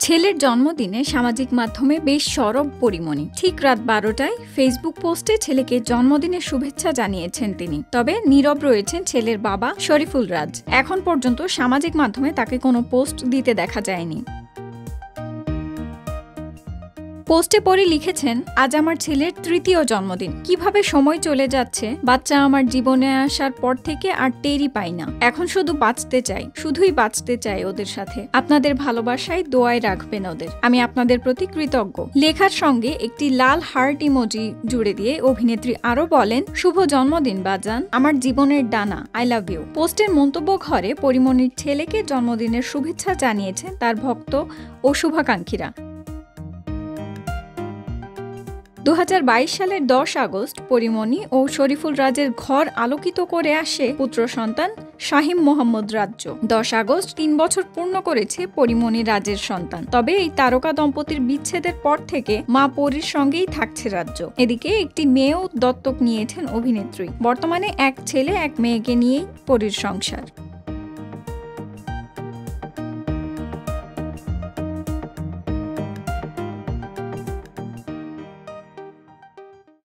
ছেলের জন্মদিনে সামাজিক মাধ্যমে বেশ সরব পরিমণি। ঠিক রাত 12টায় ফেসবুক পোস্টে ছেলেকে জন্মদিনের শুভেচ্ছা জানিয়েছেন তিনি। তবে নীরব রয়েছেন ছেলের বাবা শরীফুল রাজ। এখন পর্যন্ত সামাজিক মাধ্যমে তাকে কোনো পোস্ট দিতে দেখা যায়নি। পোস্টে পরে লিখেছেন, আজ আমার ছেলের 3য় জন্মদিন। কিভাবে সময় চলে যাচ্ছে, বাচ্চা আমার জীবনে আসার পর থেকে আর টেরই পাই না। এখন শুধু বাঁচতে চাই, শুধুই বাঁচতে চাই ওদের সাথে। আপনাদের ভালোবাসায় দোয়ায় রাখবেন ওদের। আমি আপনাদের প্রতি কৃতজ্ঞ। লেখার সঙ্গে একটি লাল হার্ট ইমোজি জুড়ে দিয়ে অভিনেত্রী আরো বলেন, শুভ জন্মদিন বাজান, আমার জীবনের ডানা, আই লাভ ইউ। পোস্টের মন্তব্য ঘরে পরিমণির ছেলেকে জন্মদিনের শুভেচ্ছা জানিয়েছেন তার ভক্ত ও শুভাকাঙ্ক্ষীরা। 2022 সালের 10 আগস্ট পরিমণি ও শরীফুল রাজের ঘর আলোকিত করে আসে পুত্র সন্তান শাহিম মোহাম্মদ রাজ্য। 10 আগস্ট 3 বছর পূর্ণ করেছে পরিমণি রাজের সন্তান। তবে এই তারকা দম্পতির বিচ্ছেদের পর থেকে মা পরীর সঙ্গেই থাকছে রাজ্য। এদিকে একটি মেয়েও দত্তক নিয়েছেন অভিনেত্রী। বর্তমানে এক ছেলে এক মেয়েকে নিয়েই পরীর সংসার।